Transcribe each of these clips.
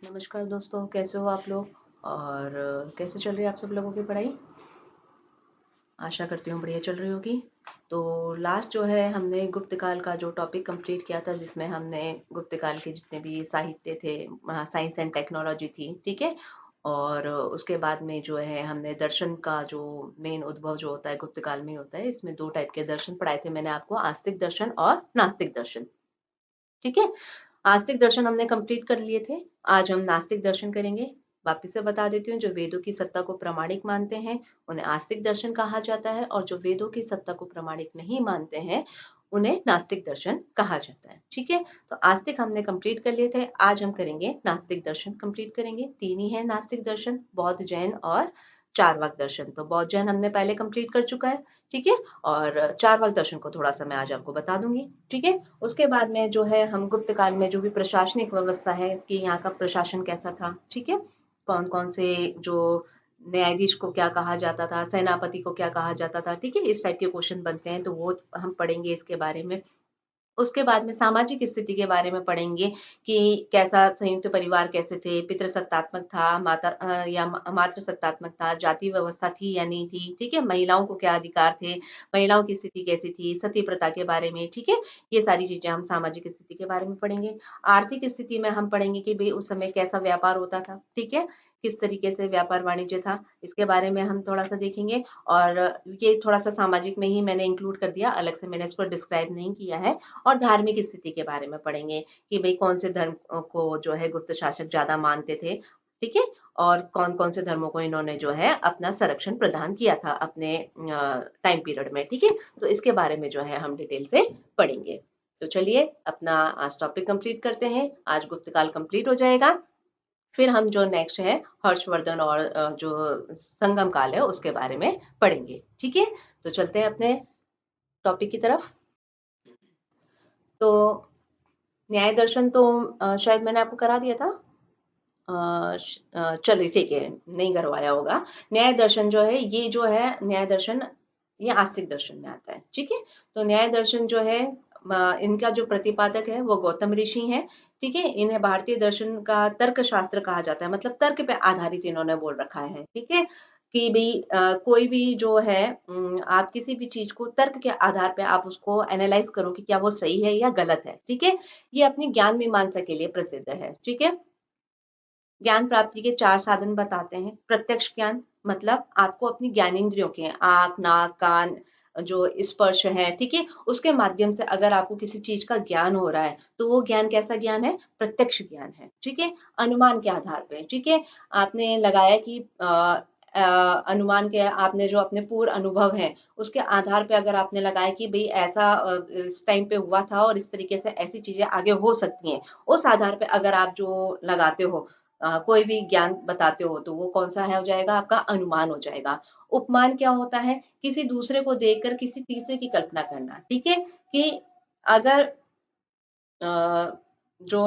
नमस्कार दोस्तों, कैसे हो आप लोग? और कैसे चल रही है आप सब लोगों की पढ़ाई? आशा करती हूँ बढ़िया चल रही होगी। तो लास्ट जो है हमने गुप्त काल का जो टॉपिक कंप्लीट किया था, जिसमें हमने गुप्त काल के जितने भी साहित्य थे, साइंस एंड टेक्नोलॉजी थी, ठीक है। और उसके बाद में जो है हमने दर्शन का जो मेन उद्भव जो होता है गुप्त काल में ही होता है। इसमें दो टाइप के दर्शन पढ़ाए थे मैंने आपको, आस्तिक दर्शन और नास्तिक दर्शन, ठीक है। आस्तिक दर्शन हमने कंप्लीट कर लिए थे। आज हम नास्तिक दर्शन करेंगे। वापिस से बता देती हूँ, जो वेदों की सत्ता को प्रामाणिक मानते हैं उन्हें आस्तिक दर्शन कहा जाता है, और जो वेदों की सत्ता को प्रामाणिक नहीं मानते हैं उन्हें नास्तिक दर्शन कहा जाता है, ठीक है। तो आस्तिक हमने कंप्लीट कर लिए थे, आज हम करेंगे नास्तिक दर्शन कंप्लीट करेंगे। तीन ही है नास्तिक दर्शन, बौद्ध, जैन और चार्वाक दर्शन। तो बौद्ध जैन हमने पहले कंप्लीट कर चुका है, ठीक है। और चार्वाक दर्शन को थोड़ा सा मैं आज आपको बता दूंगी, ठीक है। उसके बाद में जो है हम गुप्त काल में जो भी प्रशासनिक व्यवस्था है कि यहाँ का प्रशासन कैसा था, ठीक है। कौन कौन से जो न्यायाधीश को क्या कहा जाता था, सेनापति को क्या कहा जाता था, ठीक है। इस टाइप के क्वेश्चन बनते हैं तो वो हम पढ़ेंगे इसके बारे में। उसके बाद में सामाजिक स्थिति के बारे में पढ़ेंगे कि कैसा संयुक्त परिवार कैसे थे, पितृसत्तात्मक था, या मातृ सत्तात्मक था, जाति व्यवस्था थी या नहीं थी, ठीक है। महिलाओं को क्या अधिकार थे, महिलाओं की स्थिति कैसी थी, सती प्रथा के बारे में, ठीक है। ये सारी चीजें हम सामाजिक स्थिति के बारे में पढ़ेंगे। आर्थिक स्थिति में हम पढ़ेंगे कि भाई उस समय कैसा व्यापार होता था, ठीक है। किस तरीके से व्यापार वाणिज्य था, इसके बारे में हम थोड़ा सा देखेंगे। और ये थोड़ा सा सामाजिक में ही मैंने इंक्लूड कर दिया, अलग से मैंने इसको डिस्क्राइब नहीं किया है। और धार्मिक स्थिति के बारे में पढ़ेंगे कि भाई कौन से धर्म को जो है गुप्त शासक ज्यादा मानते थे, ठीक है। और कौन कौन से धर्मों को इन्होंने जो है अपना संरक्षण प्रदान किया था अपने टाइम पीरियड में, ठीक है। तो इसके बारे में जो है हम डिटेल से पढ़ेंगे। तो चलिए अपना आज टॉपिक कंप्लीट करते हैं। आज गुप्त काल कंप्लीट हो जाएगा, फिर हम जो नेक्स्ट है हर्षवर्धन और जो संगम काल है उसके बारे में पढ़ेंगे, ठीक है। तो चलते हैं अपने टॉपिक की तरफ। तो न्याय दर्शन तो शायद मैंने आपको करा दिया था। चलिए ठीक है, नहीं करवाया होगा। न्याय दर्शन जो है, ये जो है न्याय दर्शन, ये आस्तिक दर्शन में आता है, ठीक है। तो न्याय दर्शन जो है इनका जो प्रतिपादक है वो गौतम ऋषि हैं, ठीक है। इन्हें भारतीय दर्शन का तर्क शास्त्र कहा जाता है, मतलब तर्क पे आधारित इन्होंने बोल रखा है, ठीक है। कि भाई कोई भी जो है आप किसी भी चीज को तर्क के आधार पे आप उसको एनालाइज करो कि क्या वो सही है या गलत है, ठीक है। ये अपनी ज्ञान मीमांसा के लिए प्रसिद्ध है, ठीक है। ज्ञान प्राप्ति के चार साधन बताते हैं। प्रत्यक्ष ज्ञान, मतलब आपको अपनी ज्ञानेंद्रियों के आंख, नाक, कान, जो स्पर्श है, ठीक है, उसके माध्यम से अगर आपको किसी चीज का ज्ञान हो रहा है तो वो ज्ञान कैसा ज्ञान है? प्रत्यक्ष ज्ञान है, ठीक है। अनुमान के आधार पे, ठीक है। आपने लगाया कि अनुमान के, आपने जो अपने पूर्व अनुभव है उसके आधार पे अगर आपने लगाया कि भाई ऐसा इस टाइम पे हुआ था और इस तरीके से ऐसी चीजें आगे हो सकती हैं, उस आधार पे अगर आप जो लगाते हो कोई भी ज्ञान बताते हो तो वो कौन सा है हो जाएगा? आपका अनुमान हो जाएगा। उपमान क्या होता है? किसी दूसरे को देखकर किसी तीसरे की कल्पना करना, ठीक है। कि अगर जो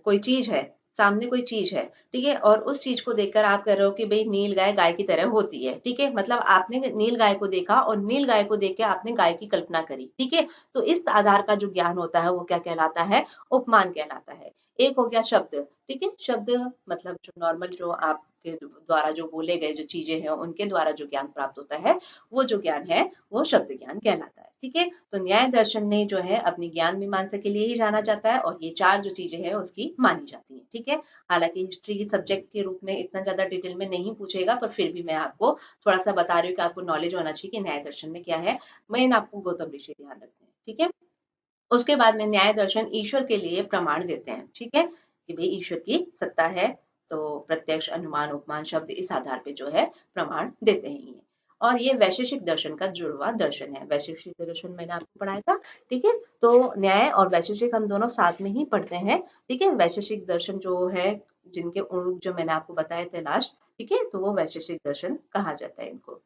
कोई चीज है, सामने कोई चीज है, ठीक है, और उस चीज को देखकर आप कह रहे हो कि भाई नील गाय गाय की तरह होती है, ठीक है। मतलब आपने नील गाय को देखा और नील गाय को देख के आपने गाय की कल्पना करी, ठीक है। तो इस आधार का जो ज्ञान होता है वो क्या कहलाता है? उपमान कहलाता है। एक हो गया शब्द, ठीक है। शब्द मतलब जो नॉर्मल जो आपके द्वारा जो बोले गए जो चीजें हैं उनके द्वारा जो ज्ञान प्राप्त होता है, वो जो ज्ञान है वो शब्द ज्ञान कहलाता है, ठीक है। तो न्याय दर्शन ने जो है अपनी ज्ञान मीमांसा के लिए ही जाना जाता है, और ये चार जो चीजें हैं उसकी मानी जाती है, ठीक है। हालांकि हिस्ट्री की सब्जेक्ट के रूप में इतना ज्यादा डिटेल में नहीं पूछेगा, पर फिर भी मैं आपको थोड़ा सा बता रही हूँ कि आपको नॉलेज होना चाहिए कि न्याय दर्शन में क्या है। मेन आपको गौतम ऋषि ध्यान रखते हैं, ठीक है। उसके बाद में न्याय दर्शन ईश्वर के लिए प्रमाण देते हैं, ठीक है। कि भाई ईश्वर की सत्ता है, तो प्रत्यक्ष, अनुमान, उपमान, शब्द, इस आधार पे जो है प्रमाण देते हैं ये। और ये वैशेषिक दर्शन का जुड़वा दर्शन है। वैशेषिक दर्शन मैंने आपको पढ़ाया था, ठीक है। तो न्याय और वैशेषिक हम दोनों साथ में ही पढ़ते हैं, ठीक है। वैशेषिक दर्शन जो है, जिनके उणुक जो मैंने आपको बताए थे लास्ट, ठीक है, तो वो वैशेषिक दर्शन कहा जाता है इनको,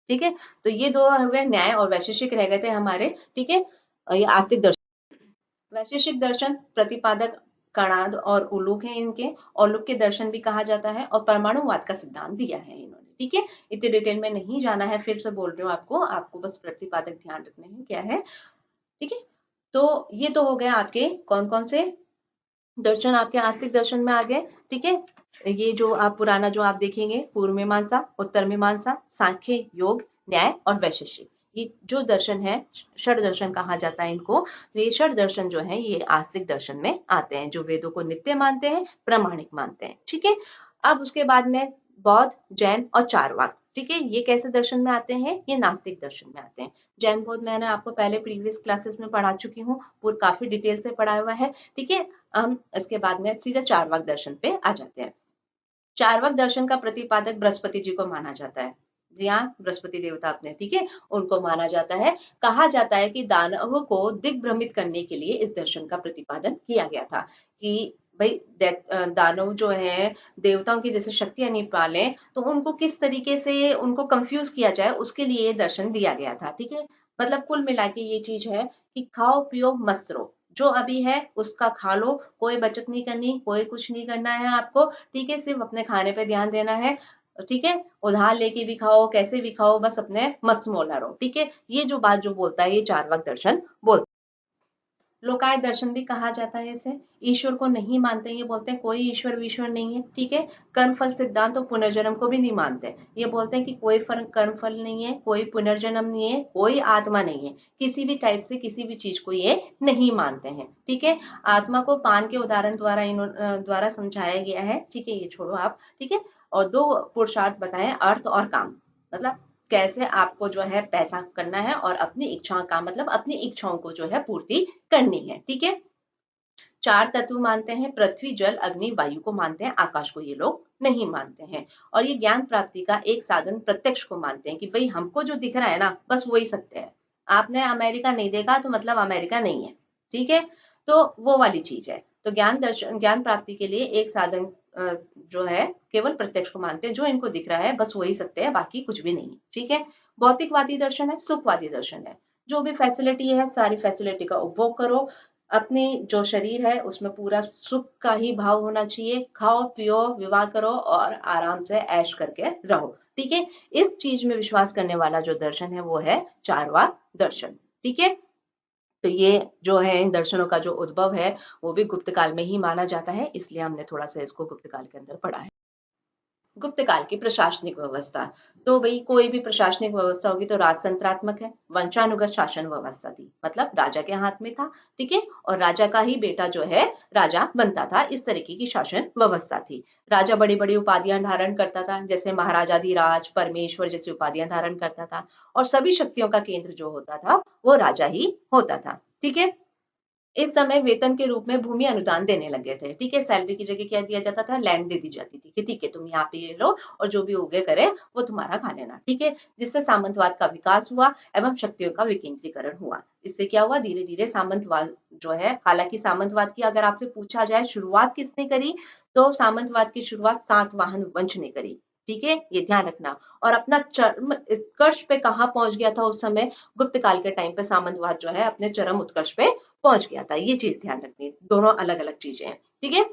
ठीक है। तो ये दो हो गए, न्याय और वैशेषिक रह गए थे हमारे, ठीक है। ये आस्तिक दर्शन। वैशेषिक दर्शन प्रतिपादक कणाद और उलूक हैं इनके। औलूक के दर्शन भी कहा जाता है, और परमाणुवाद का सिद्धांत दिया है इन्होंने, ठीक है। इतने डिटेल में नहीं जाना है, फिर से बोल रही हूँ आपको, आपको बस प्रतिपादक ध्यान रखने हैं क्या है, ठीक है। तो ये तो हो गया आपके कौन कौन से दर्शन आपके आस्तिक दर्शन में आ गए। ठीक है, ये जो आप पुराना जो आप देखेंगे, पूर्व मीमांसा, उत्तर मीमांसा, सांख्य, योग, न्याय और वैशेषिक, ये जो दर्शन है षड दर्शन कहा जाता है इनको। तो ये षड दर्शन जो है ये आस्तिक दर्शन में आते हैं, जो वेदों को नित्य मानते हैं, प्रामाणिक मानते हैं। ठीक है, अब उसके बाद में बौद्ध, जैन और चारवाक। ठीक है, ये कैसे दर्शन में आते हैं? ये नास्तिक दर्शन में आते हैं। जैन बौद्ध मैंने आपको पहले प्रीवियस क्लासेस में पढ़ा चुकी हूँ, पूरा काफी डिटेल से पढ़ा हुआ है। ठीक है, हम इसके बाद में सीधे चारवाक दर्शन पे आ जाते हैं। चारवाक दर्शन का प्रतिपादक बृहस्पति जी को माना जाता है। यहाँ बृहस्पति देवता अपने, ठीक है, उनको माना जाता है। कहा जाता है कि दानवों को दिग्भ्रमित करने के लिए इस दर्शन का प्रतिपादन किया गया था कि भाई दानव जो है देवताओं की जैसे शक्तियां नहीं पाले, तो उनको किस तरीके से उनको कंफ्यूज किया जाए, उसके लिए ये दर्शन दिया गया था। ठीक है, मतलब कुल मिला के ये चीज है कि खाओ पियो मस्त रहो, जो अभी है उसका खा लो, कोई बचत नहीं करनी, कोई कुछ नहीं करना है आपको। ठीक है, सिर्फ अपने खाने पे ध्यान देना है। ठीक है, उधार लेके भी खाओ, कैसे भी खाओ, बस अपने मस्त मौला रहो। ठीक है, ये जो बात जो बोलता है ये चार्वाक दर्शन बोलता है। लोकायत दर्शन भी कहा जाता है इसे। ईश्वर को नहीं मानते, ये बोलते हैं कोई ईश्वर विश्वर नहीं है। ठीक है, कर्म फल सिद्धांत और पुनर्जन्म को भी नहीं मानते। ये बोलते हैं कि कोई कर्म फल नहीं है, कोई पुनर्जन्म नहीं है, कोई आत्मा नहीं है, किसी भी टाइप से किसी भी चीज को ये नहीं मानते हैं। ठीक है, आत्मा को पान के उदाहरण द्वारा द्वारा समझाया गया है। ठीक है, ये छोड़ो आप। ठीक है, और दो पुरुषार्थ बताएं, अर्थ और काम, मतलब कैसे आपको जो है पैसा करना है और अपनी इच्छाओं का मतलब अपनी इच्छाओं को जो है पूर्ति करनी है। ठीक है, चार तत्व मानते हैं, पृथ्वी जल अग्नि वायु को मानते हैं, आकाश को ये लोग नहीं मानते हैं। और ये ज्ञान प्राप्ति का एक साधन प्रत्यक्ष को मानते हैं कि भाई हमको जो दिख रहा है ना बस वही सत्य है। आपने अमेरिका नहीं देखा तो मतलब अमेरिका नहीं है। ठीक है, तो वो वाली चीज है। तो ज्ञान प्राप्ति के लिए एक साधन जो है केवल प्रत्यक्ष को मानते हैं, जो इनको दिख रहा है बस वही सत्य है, बाकी कुछ भी नहीं है। ठीक है, भौतिकवादी दर्शन है, सुखवादी दर्शन है। जो भी फैसिलिटी है सारी फैसिलिटी का उपभोग करो, अपनी जो शरीर है उसमें पूरा सुख का ही भाव होना चाहिए, खाओ पियो विवाह करो और आराम से ऐश करके रहो। ठीक है, इस चीज में विश्वास करने वाला जो दर्शन है वो है चारवाक दर्शन। ठीक है, तो ये जो है इन दर्शनों का जो उद्भव है वो भी गुप्त काल में ही माना जाता है, इसलिए हमने थोड़ा सा इसको गुप्त काल के अंदर पढ़ा है। गुप्त काल की प्रशासनिक व्यवस्था, तो भाई कोई भी प्रशासनिक व्यवस्था होगी तो राजतंत्रात्मक है। वंशानुगत शासन व्यवस्था थी, मतलब राजा के हाथ में था। ठीक है, और राजा का ही बेटा जो है राजा बनता था, इस तरीके की शासन व्यवस्था थी। राजा बड़ी बड़ी उपाधियां धारण करता था, जैसे महाराजाधिराज, परमेश्वर जैसी उपाधियां धारण करता था। और सभी शक्तियों का केंद्र जो होता था वो राजा ही होता था। ठीक है, इस समय वेतन के रूप में भूमि अनुदान देने लगे थे। ठीक है, सैलरी की जगह क्या दिया जाता था, लैंड दे दी जाती थी कि ठीक है तुम यहाँ पे ये लो और जो भी उगे करे वो तुम्हारा खा लेना। ठीक है, जिससे सामंतवाद का विकास हुआ एवं शक्तियों का विकेंद्रीकरण हुआ। इससे क्या हुआ, धीरे धीरे सामंतवाद जो है, हालांकि सामंतवाद की अगर आपसे पूछा जाए शुरुआत किसने करी, तो सामंतवाद की शुरुआत सातवाहन वंश ने करी। ठीक है, ये ध्यान रखना। और अपना चरम उत्कर्ष पे कहाँ पहुंच गया था उस समय, गुप्त काल के टाइम पे सामंतवाद जो है अपने चरम उत्कर्ष पे पहुंच गया था। ये चीज ध्यान रखनी है, दोनों अलग अलग चीजें हैं। ठीक है,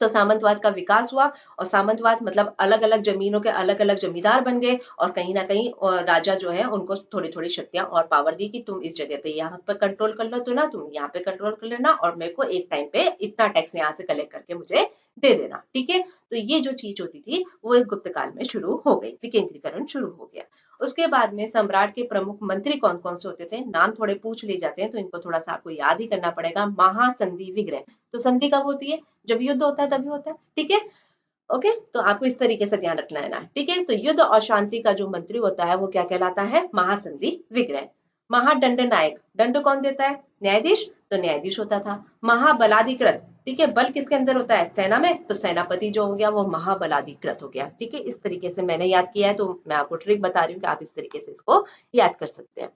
तो सामंतवाद का विकास हुआ और सामंतवाद मतलब अलग अलग जमीनों के अलग अलग जमींदार बन गए और कहीं ना कहीं राजा जो है उनको थोड़ी थोड़ी शक्तियां और पावर दी कि तुम इस जगह पे यहाँ पर कंट्रोल कर लो, तो ना तुम यहाँ पे कंट्रोल कर लेना और मेरे को एक टाइम पे इतना टैक्स यहाँ से कलेक्ट करके मुझे दे देना। ठीक है, तो ये जो चीज होती थी वो एक गुप्त काल में शुरू हो गई, विकेंद्रीकरण शुरू हो गया। उसके बाद में सम्राट के प्रमुख मंत्री कौन कौन से होते थे, नाम थोड़े पूछ लिए जाते हैं तो इनको थोड़ा सा आपको याद ही करना पड़ेगा। महासंधि विग्रह, तो संधि कब होती है, जब युद्ध होता है तभी होता है। ठीक है, ओके, तो आपको इस तरीके से ध्यान रखना है ना। ठीक है, तो युद्ध और शांति का जो मंत्री होता है वो क्या कहलाता है, महासंधि विग्रह। महादंड नायक, दंड कौन देता है, न्यायाधीश, तो न्यायाधीश होता था। महाबलाधिकृत, ठीक है, बल किसके अंदर होता है, सेना में, तो सेनापति जो हो गया वो महाबलाधिकृत हो गया। ठीक है, इस तरीके से मैंने याद किया है, तो मैं आपको ट्रिक बता रही हूँ कि आप इस तरीके से इसको याद कर सकते हैं।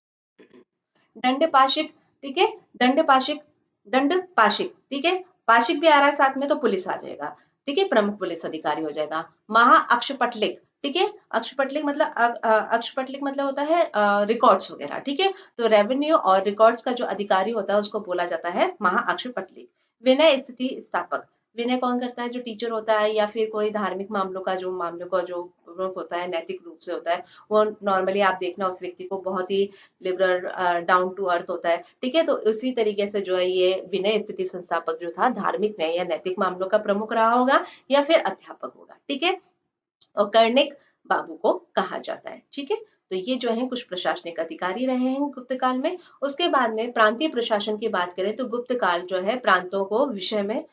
दंड पाशिक, ठीक है, दंड पाशिक, दंड पाशिक, ठीक है, पाशिक भी आ रहा है साथ में तो पुलिस आ जाएगा। ठीक है, प्रमुख पुलिस अधिकारी हो जाएगा। महा अक्षपटलिक, ठीक है, अक्षपटलिक मतलब अक्षपटलिक मतलब होता है रिकॉर्ड्स वगैरह। ठीक है, तो रेवेन्यू और रिकॉर्ड्स का जो अधिकारी होता है उसको बोला जाता है महा अक्षपटलिक। विनय स्थिति स्थापक, विनय कौन करता है? जो टीचर होता है या फिर कोई धार्मिक मामलों का जो होता है, नैतिक रूप से होता है, वो नॉर्मली आप देखना उस व्यक्ति को बहुत ही लिबरल, डाउन टू अर्थ होता है, ठीक है। तो उसी तरीके से जो है ये विनय स्थिति संस्थापक जो था, धार्मिक न्याय या नैतिक मामलों का प्रमुख रहा होगा या फिर अध्यापक होगा, ठीक है। और कर्णिक बाबू को कहा जाता है, ठीक है। तो ये जो है कुछ प्रशासनिक अधिकारी रहे हैं गुप्त काल में। उसके बाद में प्रांतीय प्रशासन की बात करें तो गुप्त काल जो है प्रांतों को विषय में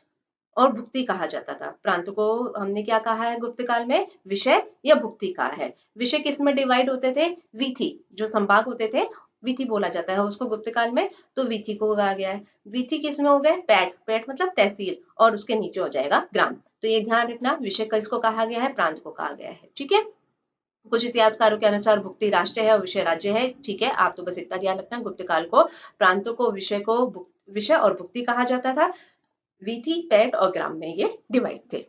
और भुक्ति कहा जाता था। प्रांतों को हमने क्या कहा है गुप्त काल में? विषय या भुक्ति कहा है। विषय किस में डिवाइड होते थे? वीथी, जो संभाग होते थे वीथी बोला जाता है उसको गुप्त काल में, तो वीथी को कहा गया है। वीथी किस में हो गए? पैठ, पैठ मतलब तहसील, और उसके नीचे हो जाएगा ग्राम। तो ये ध्यान रखना, विषय किसको कहा गया है? प्रांत को कहा गया है, ठीक है। कुछ इतिहासकारों के अनुसार भुक्ति राष्ट्र है और विषय राज्य है, ठीक है। आप तो बस इतना ध्यान रखना, गुप्त काल को प्रांतों को विषय और भुक्ति कहा जाता था। वीथी, पैठ और ग्राम में ये डिवाइड थे।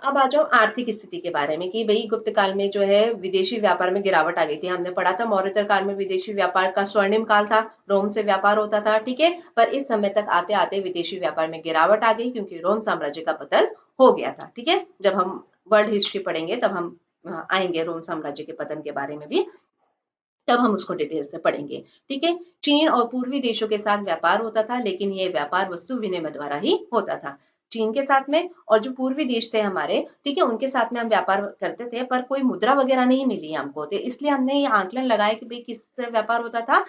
अब आ जाओ आर्थिक स्थिति के बारे में कि भाई गुप्त काल में जो है विदेशी व्यापार में गिरावट आ गई थी। हमने पढ़ा था मौर्योत्तर काल में विदेशी व्यापार का स्वर्णिम काल था, रोम से व्यापार होता था, ठीक है। पर इस समय तक आते आते विदेशी व्यापार में गिरावट आ गई क्योंकि रोम साम्राज्य का पतन हो गया था, ठीक है। जब हम वर्ल्ड हिस्ट्री पढ़ेंगे तब हम आएंगे रोम साम्राज्य के पतन के बारे में भी, तब हम उसको डिटेल से पढ़ेंगे, ठीक है। चीन और पूर्वी देशों के साथ व्यापार होता था, लेकिन ये व्यापार वस्तु विनिमय द्वारा ही होता था। चीन के साथ में और जो पूर्वी देश थे हमारे, ठीक है, उनके साथ में हम व्यापार करते थे, पर कोई मुद्रा वगैरह नहीं मिली हमको, तो इसलिए हमने ये आंकलन लगाया कि भाई किससे व्यापार होता था?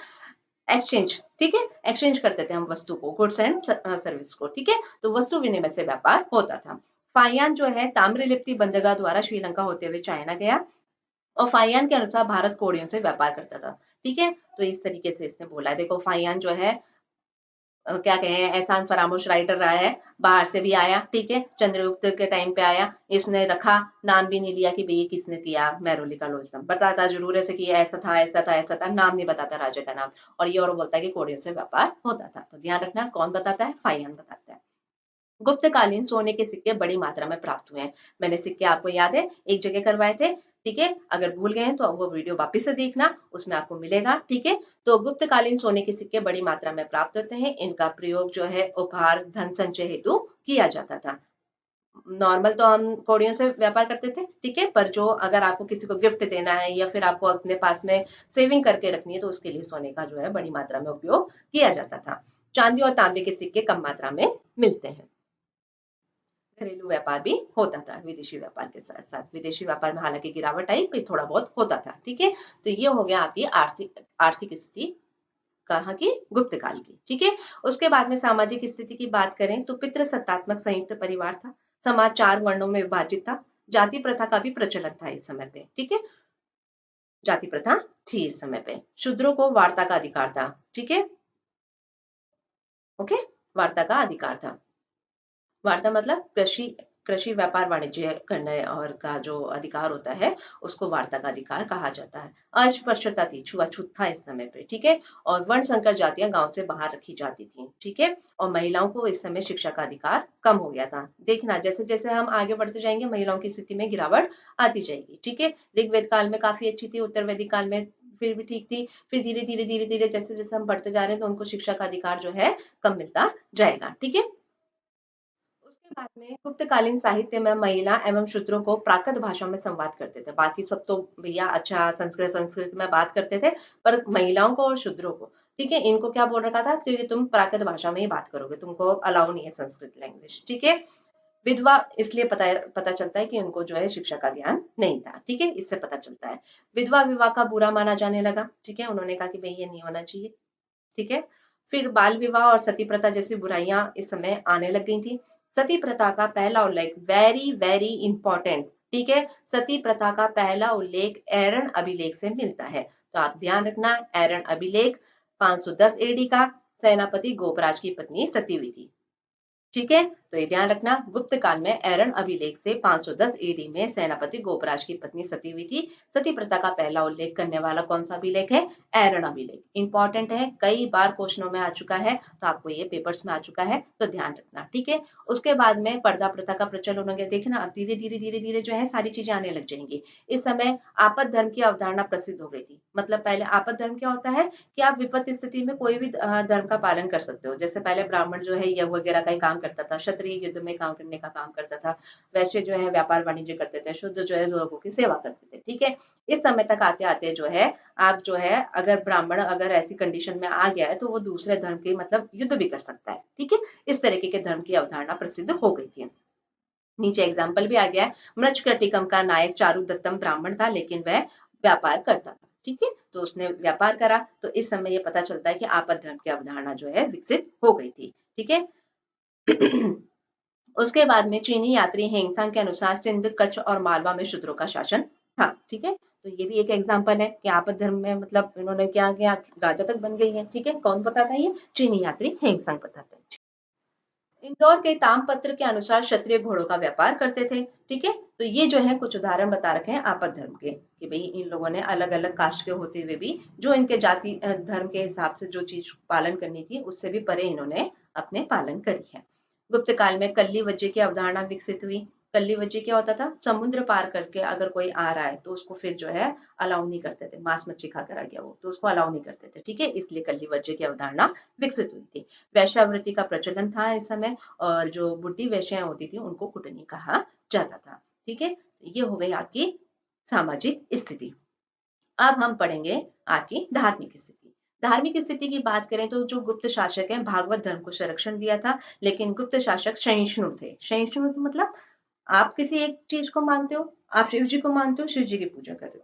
एक्सचेंज, ठीक है। एक्सचेंज करते थे हम वस्तु को, गुड्स एंड सर्विस को, ठीक है। तो वस्तु विनिमय से व्यापार होता था। फायान जो है ताम्रलिप्ति बंदरगाह द्वारा श्रीलंका होते हुए चाइना गया, और फाइयान के अनुसार भारत कोड़ियों से व्यापार करता था, ठीक है। तो इस तरीके से इसने बोला है। देखो फाइयान जो है क्या कहें, एहसान फरामोश राइटर रहा है, बाहर से भी आया, ठीक है, चंद्रगुप्त के टाइम पे आया, इसने रखा, नाम भी नहीं लिया कि भाई ये किसने किया, मेरोली का लोइसम बताता जरूर है कि ऐसा था ऐसा था ऐसा था, नाम नहीं बताता राजा का नाम, और ये और बोलता है कि कोड़ियों से व्यापार होता था। तो ध्यान रखना कौन बताता है? फाइयान बताता है। गुप्तकालीन सोने के सिक्के बड़ी मात्रा में प्राप्त हुए हैं। मैंने सिक्के आपको याद है एक जगह करवाए थे, ठीक है। अगर भूल गए हैं तो वो वीडियो वापस से देखना, उसमें आपको मिलेगा, ठीक है। तो गुप्तकालीन सोने के सिक्के बड़ी मात्रा में प्राप्त होते हैं। इनका प्रयोग जो है उपहार धन संचय हेतु किया जाता था। नॉर्मल तो हम कौड़ियों से व्यापार करते थे, ठीक है, पर जो अगर आपको किसी को गिफ्ट देना है या फिर आपको अपने पास में सेविंग करके रखनी है तो उसके लिए सोने का जो है बड़ी मात्रा में उपयोग किया जाता था। चांदी और तांबे के सिक्के कम मात्रा में मिलते हैं। घरेलू व्यापार भी होता था विदेशी व्यापार के साथ साथ। विदेशी व्यापार में हालांकि गिरावट आई, फिर थोड़ा बहुत होता था, ठीक है। तो ये हो गया आपकी आर्थिक आर्थिक स्थिति कहाँ की? गुप्त काल की, ठीक है। उसके बाद में सामाजिक स्थिति की बात करें तो पितृसत्तात्मक संयुक्त परिवार था, समाज 4 वर्णों में विभाजित था, जाति प्रथा का भी प्रचलन था इस समय पे, ठीक है। जाति प्रथा थी इस समय पे। शूद्रों को वार्ता का अधिकार था, ठीक है, ओके, वार्ता का अधिकार था। वार्ता मतलब कृषि कृषि व्यापार वाणिज्य करने और का जो अधिकार होता है उसको वार्ता का अधिकार कहा जाता है। अस्पृश्यता थी, छुआछूत था इस समय पे, ठीक है। और वर्ण संकर जातियां गांव से बाहर रखी जाती थी, ठीक है। और महिलाओं को इस समय शिक्षा का अधिकार कम हो गया था। देखना जैसे जैसे हम आगे बढ़ते जाएंगे महिलाओं की स्थिति में गिरावट आती जाएगी, ठीक है। ऋग्वेद काल में काफी अच्छी थी, उत्तर वैदिक काल में फिर भी ठीक थी, फिर धीरे धीरे जैसे जैसे हम बढ़ते जा रहे हैं तो उनको शिक्षा का अधिकार जो है कम मिलता जाएगा, ठीक है। उसके बाद में गुप्तकालीन साहित्य में महिला एवं शूद्रों को प्राकृत भाषा में संवाद करते थे। बाकी सब तो भैया अच्छा संस्कृत संस्कृत में बात करते थे, पर महिलाओं को और शूद्रों को, ठीक है, इनको क्या बोल रखा था? क्योंकि तुम प्राकृत भाषा में ही बात करोगे, तुमको अलाउ नहीं है संस्कृत लैंग्वेज, ठीक है। विधवा इसलिए पता चलता है कि उनको जो है शिक्षा का ज्ञान नहीं था, ठीक है, इससे पता चलता है। विधवा विवाह का बुरा माना जाने लगा, ठीक है, उन्होंने कहा कि भाई ये नहीं होना चाहिए, ठीक है। फिर बाल विवाह और सती प्रथा जैसी बुराइयां इस समय आने लग गई थी। सती प्रथा का पहला उल्लेख वेरी वेरी इंपॉर्टेंट, ठीक है, सती प्रथा का पहला उल्लेख एरन अभिलेख से मिलता है। तो आप ध्यान रखना, एरन अभिलेख 510 एडी का, सेनापति गोपराज की पत्नी सती हुई थी, ठीक है। तो ये ध्यान रखना, गुप्त काल में एरन अभिलेख से 510 एडी में सेनापति गोपराज की पत्नी सती हुई थी। सती प्रथा का पहला उल्लेख करने वाला कौन सा अभिलेख है? एरन अभिलेख। इंपॉर्टेंट है, कई बार क्वेश्चनों में आ चुका है, तो आपको ये पेपर्स में आ चुका है, तो ध्यान रखना, ठीक है। उसके बाद में पर्दा प्रथा का प्रचलन हो गया। देखना अब धीरे धीरे धीरे धीरे जो है सारी चीजें आने लग जाएंगी। इस समय आपद धर्म की अवधारणा प्रसिद्ध हो गई थी। मतलब पहले आपद धर्म क्या होता है कि आप विपत्ति स्थिति में कोई भी धर्म का पालन कर सकते हो। जैसे पहले ब्राह्मण जो है यज्ञ वगैरह का ही काम करता था, क्षत्रिय युद्ध में काम करने का काम करता था, वैश्य जो है व्यापार वाणिज्य करते थे, शूद्र जो है लोगों की सेवा करते थे, ठीक है। इस समय तक आते आते जो है आप जो है अगर ब्राह्मण अगर ऐसी कंडीशन में आ गया है तो वो दूसरे धर्म के मतलब युद्ध भी कर सकता है, ठीक है। इस तरीके के धर्म की अवधारणा प्रसिद्ध हो गई थी। नीचे एग्जाम्पल भी आ गया है। मृच्छकटिकम का नायक चारुदत्तम ब्राह्मण था, लेकिन वह व्यापार करता था, ठीक है। तो उसने व्यापार करा, तो इस समय ये पता चलता है कि आपद धर्म की अवधारणा जो है विकसित हो गई थी, ठीक है। उसके बाद में चीनी यात्री हेंगसांग के अनुसार सिंध, कच्छ और मालवा में शूद्रों का शासन था, ठीक है। तो ये भी एक एग्जाम्पल है कि आपद धर्म में मतलब इन्होंने क्या किया, राजा तक बन गई है, ठीक है। कौन बताता है ये? चीनी यात्री हेंगसांग बताते हैं। इंदौर के तामपत्र के अनुसार क्षत्रिय घोड़ों का व्यापार करते थे, ठीक है। तो ये जो है कुछ उदाहरण बता रखे हैं आपद धर्म के कि भाई इन लोगों ने अलग अलग कास्ट के होते हुए भी जो इनके जाति धर्म के हिसाब से जो चीज पालन करनी थी उससे भी परे इन्होंने अपने पालन करी है। गुप्त काल में कल्ली वज्जे की अवधारणा विकसित हुई। कल्ली वज्जे क्या होता था? समुद्र पार करके अगर कोई आ रहा है तो उसको फिर जो है अलाउ नहीं करते थे, मांस मच्छी खाकर आ गया वो तो उसको अलाउ नहीं करते थे, ठीक है। इसलिए कल्ली वज्जे की अवधारणा विकसित हुई थी। वैश्यावृत्ति का प्रचलन था इस समय, और जो बुढ़ी वैश्याएं होती थी उनको कुटनी कहा जाता था, ठीक है। ये हो गई आपकी सामाजिक स्थिति। अब हम पढ़ेंगे आपकी धार्मिक स्थिति। धार्मिक स्थिति की बात करें तो जो गुप्त शासक हैं भागवत धर्म को संरक्षण दिया था, लेकिन गुप्त शासक सहिष्णु थे। सहिष्णु मतलब आप किसी एक चीज को मानते हो, आप शिव जी को मानते हो, शिव जी की पूजा कर रहे हो,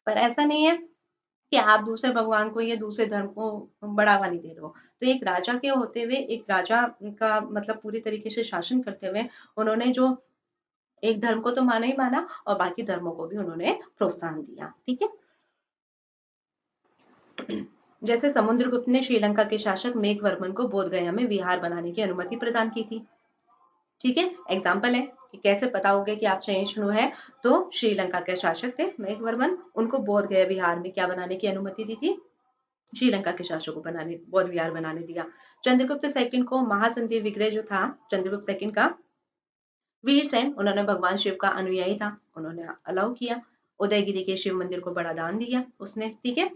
पर ऐसा नहीं है कि आप दूसरे भगवान को या दूसरे धर्म को बढ़ावा नहीं दे रहे हो। तो एक राजा के होते हुए, एक राजा का मतलब पूरी तरीके से शासन करते हुए उन्होंने जो एक धर्म को तो माना ही माना और बाकी धर्मों को भी उन्होंने प्रोत्साहन दिया, ठीक है। जैसे समुद्रगुप्त ने श्रीलंका के शासक मेघवर्मन को बोधगया में विहार बनाने की अनुमति प्रदान की थी, ठीक है। एग्जाम्पल है कि कैसे पता होगा कि आप सहिष्णु हैं। तो श्रीलंका के शासक थे मेघवर्मन, उनको बोधगया विहार में क्या बनाने की अनुमति दी थी? श्रीलंका के शासकों को बनाने बौद्ध विहार बनाने दिया। चंद्रगुप्त सेकंड को महासंधि विग्रह जो था चंद्रगुप्त सेकंड का, वीरसेन उन्होंने भगवान शिव का अनुयायी था, उन्होंने अलाउ किया। उदयगिरी के शिव मंदिर को बड़ा दान दिया उसने, ठीक है।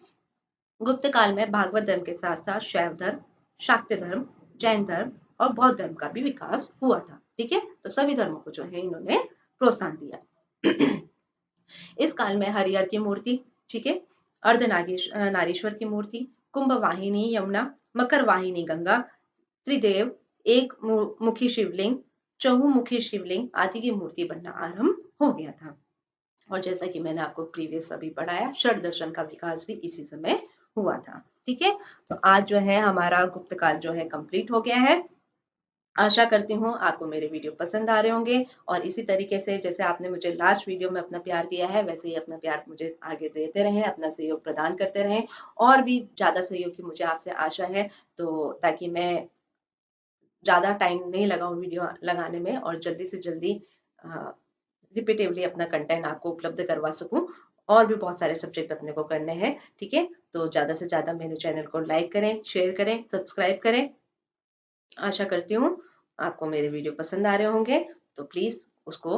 गुप्त काल में भागवत धर्म के साथ साथ शैव धर्म, शाक्य धर्म, जैन धर्म और बौद्ध धर्म का भी विकास हुआ था, ठीक है। तो सभी धर्मों को जो है इन्होंने प्रोत्साहन दिया। इस काल में हरिहर की मूर्ति, ठीक है, नारीश्वर की मूर्ति, कुंभ वाहिनी यमुना, मकर वाहिनी गंगा, त्रिदेव, एक मुखी शिवलिंग, चहुमुखी शिवलिंग आदि की मूर्ति बनना आरंभ हो गया था। और जैसा कि मैंने आपको प्रीवियस अभी पढ़ाया, षड दर्शन का विकास भी इसी समय हुआ था, ठीक है। तो आज जो है हमारा गुप्त काल जो है कंप्लीट हो गया है। आशा करती हूँ आपको मेरे वीडियो पसंद आ रहे होंगे, और इसी तरीके से जैसे आपने मुझे लास्ट वीडियो में अपना प्यार दिया है वैसे ही अपना प्यार मुझे आगे देते रहें, अपना सहयोग प्रदान करते रहें। और भी ज्यादा सहयोग की मुझे आपसे आशा है, तो ताकि मैं ज्यादा टाइम नहीं लगाऊं वीडियो लगाने में और जल्दी से जल्दी रिपीटेवली अपना कंटेंट आपको उपलब्ध करवा सकूं। और भी बहुत सारे सब्जेक्ट अपने को करने हैं, ठीक है। तो ज्यादा से ज्यादा मेरे चैनल को लाइक करें, शेयर करें, सब्सक्राइब करें। आशा करती हूँ आपको मेरे वीडियो पसंद आ रहे होंगे, तो प्लीज उसको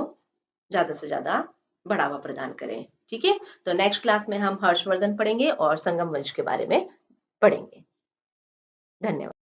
ज्यादा से ज्यादा बढ़ावा प्रदान करें, ठीक है। तो नेक्स्ट क्लास में हम हर्षवर्धन पढ़ेंगे और संगम वंश के बारे में पढ़ेंगे। धन्यवाद।